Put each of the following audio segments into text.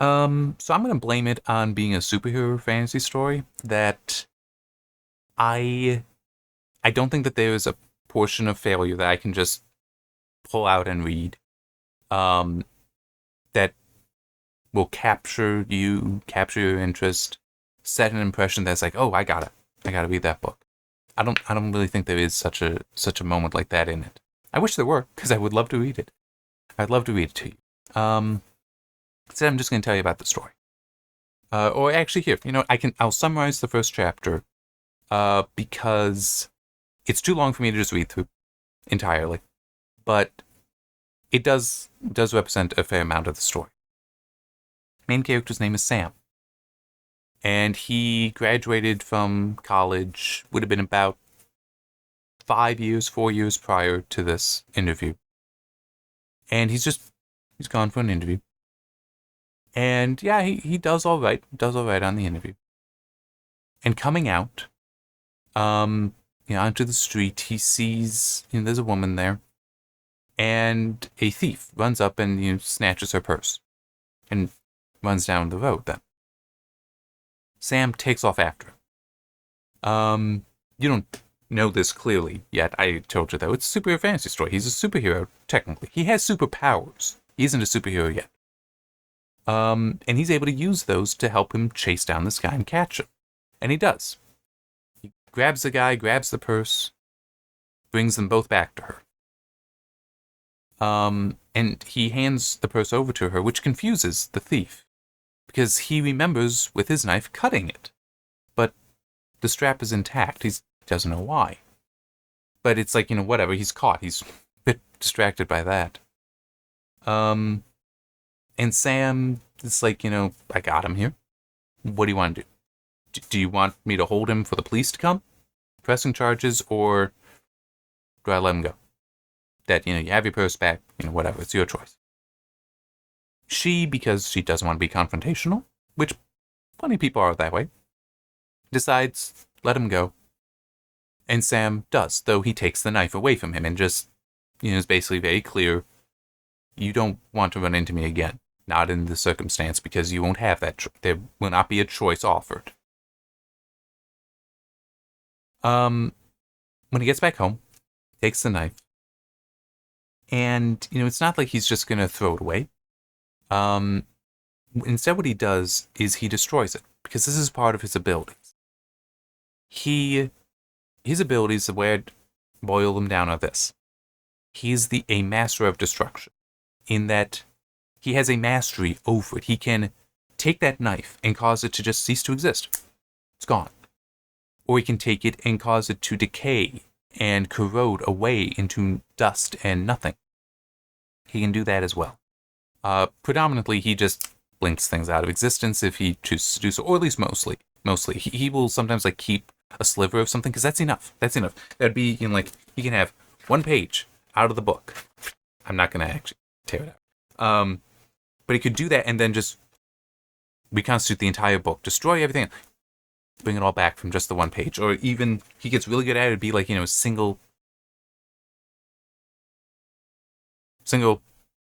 So I'm gonna blame it on being a superhero fantasy story that I I don't think that there is a portion of failure that I can just pull out and read. Um, that will capture your interest, set an impression that's like, oh, I gotta read that book. I don't really think there is such a moment like that in it. I wish there were, because I would love to read it. I'd love to read it to you. Instead, I'm just gonna tell you about the story. Or actually, here, I'll summarize the first chapter, because it's too long for me to just read through entirely, but it does represent a fair amount of the story. Main character's name is Sam, and he graduated from college, would have been about 4 years prior to this interview. And he's gone for an interview. And yeah, he does all right on the interview. And coming out, onto the street, he sees, there's a woman there, and a thief runs up and, snatches her purse, and runs down the road then. Sam takes off after him. You don't know this clearly yet. I told you, though. It's a superhero fantasy story. He's a superhero, technically. He has superpowers. He isn't a superhero yet. And he's able to use those to help him chase down this guy and catch him. And he does. He grabs the guy, grabs the purse, brings them both back to her. And he hands the purse over to her, which confuses the thief, because he remembers with his knife cutting it. But the strap is intact. He doesn't know why. But it's like, whatever, he's caught. He's a bit distracted by that. And Sam is like, I got him here. What do you want to do? Do you want me to hold him for the police to come? Pressing charges, or do I let him go? That, you have your purse back, whatever, it's your choice. She, because she doesn't want to be confrontational, which plenty of people are that way, decides, let him go. And Sam does, though he takes the knife away from him and just, is basically very clear, you don't want to run into me again. Not in the circumstance, because you won't have that. There will not be a choice offered. When he gets back home, takes the knife, and, it's not like he's just going to throw it away. Instead, what he does is he destroys it, because this is part of his abilities. His abilities, the way I'd boil them down, are this. He's a master of destruction, in that he has a mastery over it. He can take that knife and cause it to just cease to exist. It's gone. Or he can take it and cause it to decay and corrode away into dust and nothing. He can do that as well. Predominantly, he just blinks things out of existence if he chooses to do so, or at least mostly. He will sometimes keep a sliver of something, because that's enough. That'd be, he can have one page out of the book. I'm not going to actually tear it out. But he could do that and then just reconstitute the entire book, destroy everything, bring it all back from just the one page. Or even, he gets really good at it, it'd be a single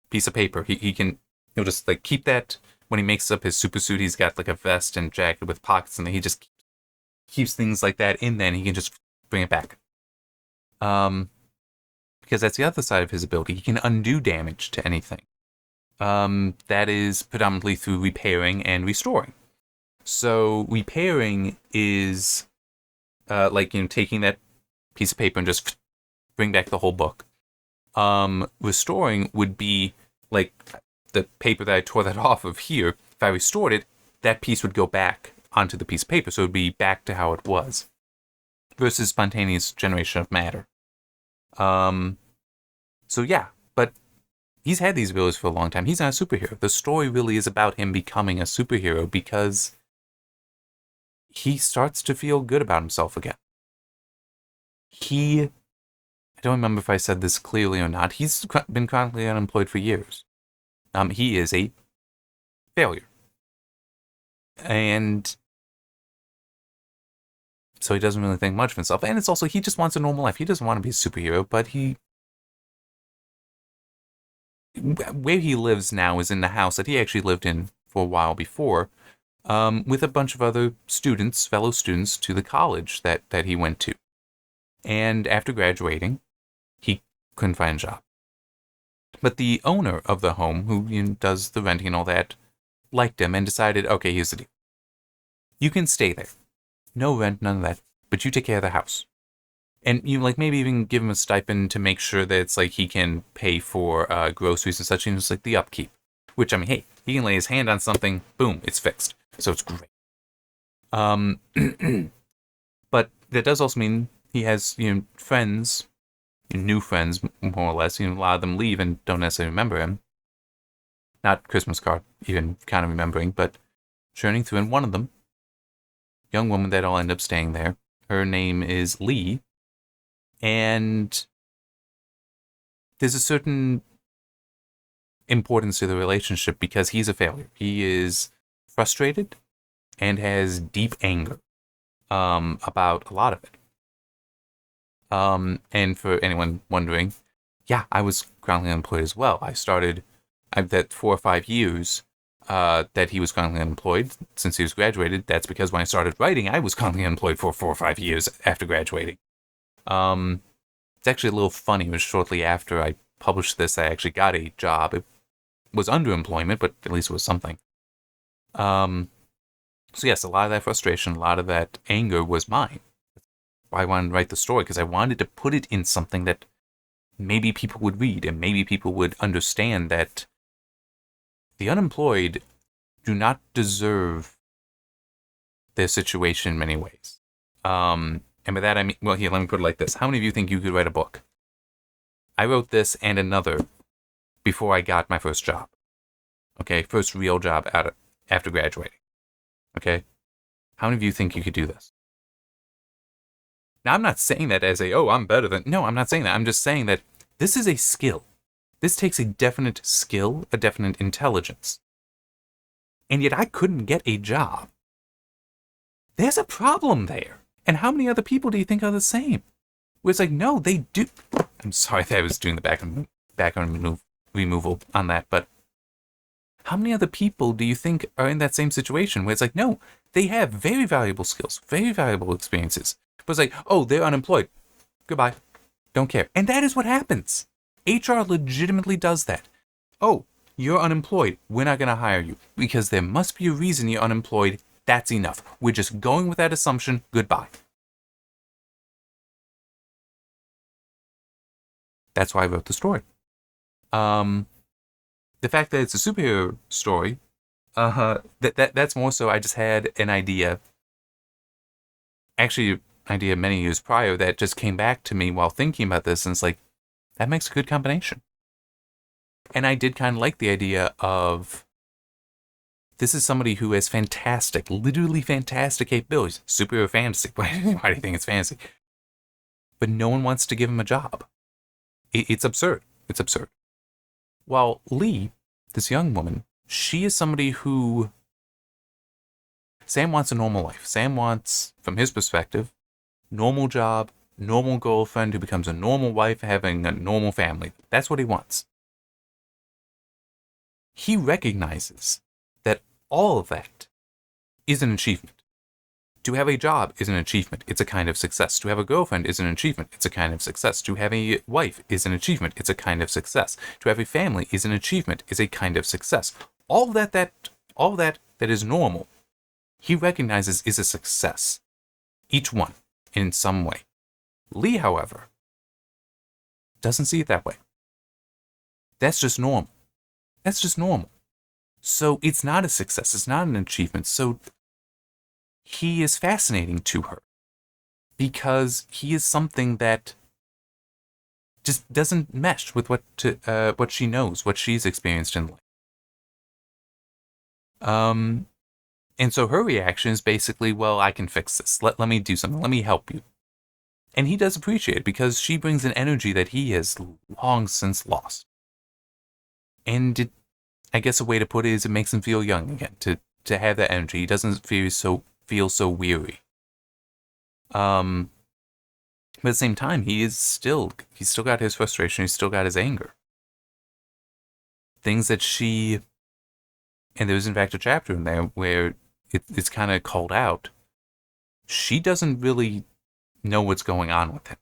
piece of paper. He'll just keep that. When he makes up his super suit, he's got a vest and jacket with pockets, and he just keeps things like that in there, and he can just bring it back. Because that's the other side of his ability. He can undo damage to anything. That is predominantly through repairing and restoring. So repairing is taking that piece of paper and just bring back the whole book. Restoring would be the paper that I tore that off of here. If I restored it, that piece would go back onto the piece of paper, so it would be back to how it was. Versus spontaneous generation of matter. So yeah, but he's had these abilities for a long time. He's not a superhero. The story really is about him becoming a superhero because he starts to feel good about himself again. I don't remember if I said this clearly or not. He's been chronically unemployed for years. He is a failure. And so he doesn't really think much of himself. And it's also, he just wants a normal life. He doesn't want to be a superhero, but where he lives now is in the house that he actually lived in for a while before, with a bunch of other students, fellow students, to the college that he went to. And after graduating, he couldn't find a job. But the owner of the home, who does the renting and all that, liked him and decided, okay, here's the deal. You can stay there. No rent, none of that, but you take care of the house. And maybe even give him a stipend to make sure that it's he can pay for groceries and such, and just the upkeep. Which, I mean, hey, he can lay his hand on something, boom, it's fixed. So it's great. But that does also mean he has, friends, new friends, more or less. A lot of them leave and don't necessarily remember him. Not Christmas card, even kind of remembering, but churning through. And one of them, young woman that'll end up staying there, her name is Lee. And there's a certain importance to the relationship because he's a failure. He is frustrated and has deep anger about a lot of it. And for anyone wondering, yeah, I was chronically unemployed as well. I started that 4 or 5 years that he was chronically unemployed since he was graduated. That's because when I started writing, I was chronically unemployed for 4 or 5 years after graduating. It's actually a little funny. It was shortly after I published this, I actually got a job. It was underemployment, but at least it was something. So yes, a lot of that frustration, a lot of that anger was mine. That's why I wanted to write the story, because I wanted to put it in something that maybe people would read, and maybe people would understand that the unemployed do not deserve their situation in many ways. And by that I mean, well, here, let me put it like this. How many of you think you could write a book? I wrote this and another before I got my first job. Okay, first real job after graduating. Okay? How many of you think you could do this? Now, I'm not saying that as I'm better than... No, I'm not saying that. I'm just saying that this is a skill. This takes a definite skill, a definite intelligence. And yet I couldn't get a job. There's a problem there. And how many other people do you think are the same? Where it's no, they do. I'm sorry that I was doing the background removal on that, but how many other people do you think are in that same situation where it's no, they have very valuable skills, very valuable experiences, but it's they're unemployed. Goodbye. Don't care. And that is what happens. HR legitimately does that. Oh, you're unemployed. We're not going to hire you because there must be a reason you're unemployed. That's enough. We're just going with that assumption. Goodbye. That's why I wrote the story. The fact that it's a superhero story, that's more so I just had an idea. Actually, an idea many years prior that just came back to me while thinking about this, and it's that makes a good combination. And I did kind of like the idea of this is somebody who has fantastic, literally fantastic capabilities. Superhero fantasy. Why do you think it's fantasy? But no one wants to give him a job. It's absurd. It's absurd. While Lee, this young woman, she is somebody who... Sam wants a normal life. Sam wants, from his perspective, normal job, normal girlfriend who becomes a normal wife, having a normal family. That's what he wants. He recognizes that all of that is an achievement. To have a job is an achievement. It's a kind of success. To have a girlfriend is an achievement. It's a kind of success. To have a wife is an achievement. It's a kind of success. To have a family is an achievement. Is a kind of success. All that is normal, he recognizes is a success. Each one, in some way. Lee, however, doesn't see it that way. That's just normal. That's just normal. So it's not a success. It's not an achievement. So he is fascinating to her because he is something that just doesn't mesh with what she knows, what she's experienced in life. And so her reaction is basically, well, I can fix this. Let me do something. Let me help you. And he does appreciate it because she brings an energy that he has long since lost. And I guess a way to put it is it makes him feel young again, to have that energy. He doesn't feel so weary. But at the same time, he's still got his frustration, he's still got his anger. Things that she And there's in fact a chapter in there where it's kind of called out. She doesn't really know what's going on with him.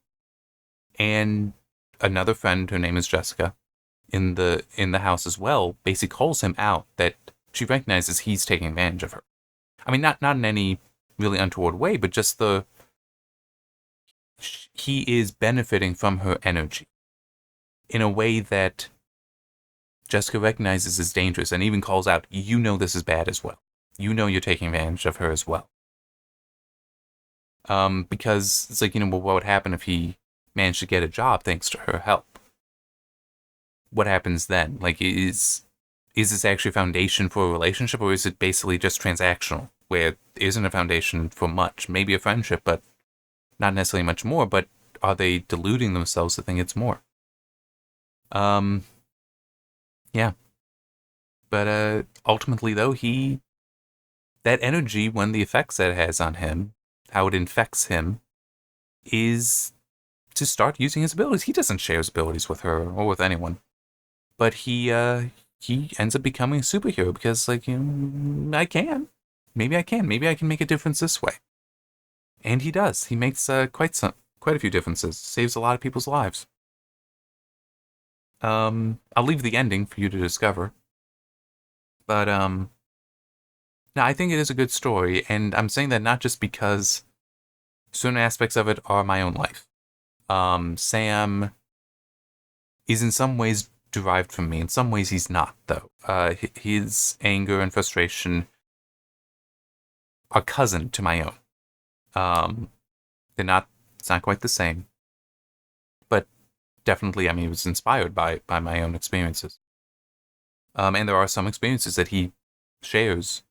And another friend, her name is Jessica, in the house as well, basically calls him out that she recognizes he's taking advantage of her. I mean, not in any really untoward way, but just he is benefiting from her energy in a way that Jessica recognizes as dangerous and even calls out, you know this is bad as well. You know you're taking advantage of her as well. Because it's like, well, what would happen if he managed to get a job thanks to her help? What happens then? Like, is this actually a foundation for a relationship, or is it basically just transactional, where there isn't a foundation for much? Maybe a friendship, but not necessarily much more, but are they deluding themselves to think it's more? Yeah. But ultimately, though, that energy, when the effects that it has on him, how it infects him, is to start using his abilities. He doesn't share his abilities with her or with anyone, but he ends up becoming a superhero because, like, I can. Maybe I can. Maybe I can make a difference this way. And he does. He makes quite a few differences. Saves a lot of people's lives. I'll leave the ending for you to discover. But no, I think it is a good story, and I'm saying that not just because certain aspects of it are my own life. Sam is in some ways derived from me. In some ways, he's not, though. His anger and frustration are cousin to my own. It's not quite the same, but definitely, I mean, it was inspired by my own experiences. And there are some experiences that he shares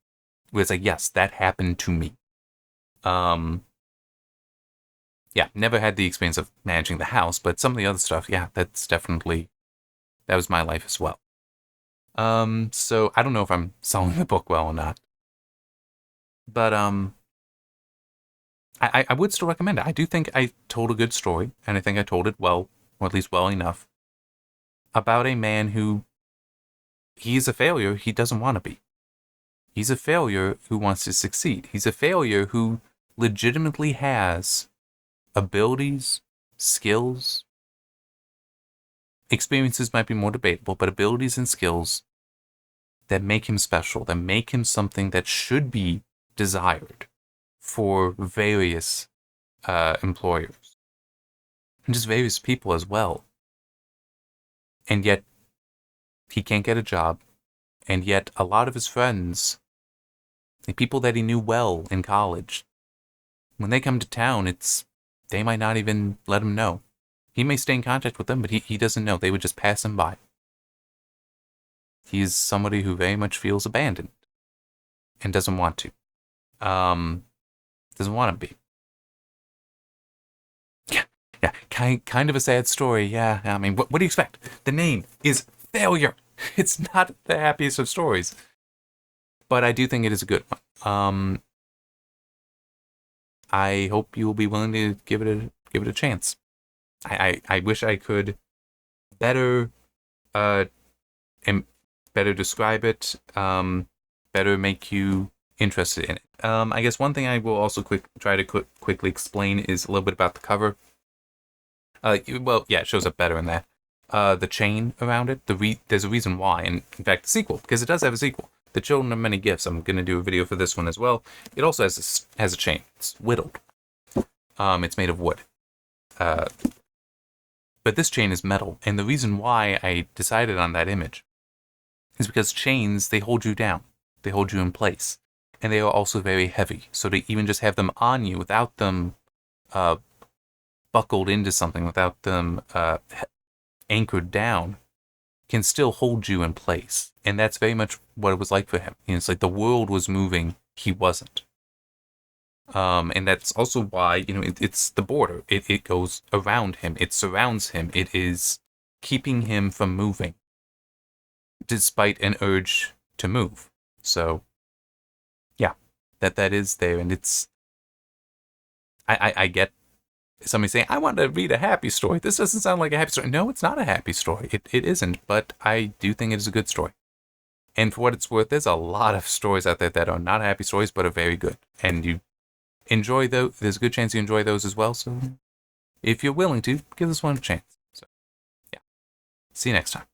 where it's like, yes, that happened to me. Yeah, never had the experience of managing the house, but some of the other stuff, yeah, that was my life as well. So I don't know if I'm selling the book well or not, but I would still recommend it. I do think I told a good story, and I think I told it well, or at least well enough, about a man who, he's a failure he doesn't want to be. He's a failure who wants to succeed. He's a failure who legitimately has abilities, skills, experiences might be more debatable, but abilities and skills that make him special, that make him something that should be desired for various employers and just various people as well. And yet he can't get a job, and yet a lot of his friends, the people that he knew well in college, when they come to town, they might not even let him know. He may stay in contact with them, but he doesn't know. They would just pass him by. He's somebody who very much feels abandoned and doesn't want to. Doesn't want to be. Yeah, kind of a sad story. Yeah, I mean, what do you expect? The name is Failure. It's not the happiest of stories, but I do think it is a good one. I hope you will be willing to give it a chance. I wish I could better describe it, better make you interested in it. I guess one thing I will also try to quickly explain is a little bit about the cover. Well, yeah, it shows up better in that. The chain around it, there's a reason why, and in fact, the sequel, because it does have a sequel. The Children of Many Gifts. I'm going to do a video for this one as well. It also has a chain. It's whittled. It's made of wood. But this chain is metal, and the reason why I decided on that image is because chains, they hold you down. They hold you in place. And they are also very heavy. So to even just have them on you without them buckled into something, without them anchored down, can still hold you in place. And that's very much what it was like for him. It's like the world was moving, he wasn't. And that's also why, it's the border. It goes around him. It surrounds him. It is keeping him from moving, despite an urge to move. So, yeah, that is there. And it's, I get somebody saying, I want to read a happy story. This doesn't sound like a happy story. No, it's not a happy story. It isn't, but I do think it is a good story. And for what it's worth, there's a lot of stories out there that are not happy stories, but are very good. And you enjoy those. There's a good chance you enjoy those as well. So if you're willing to, give this one a chance. So, yeah. See you next time.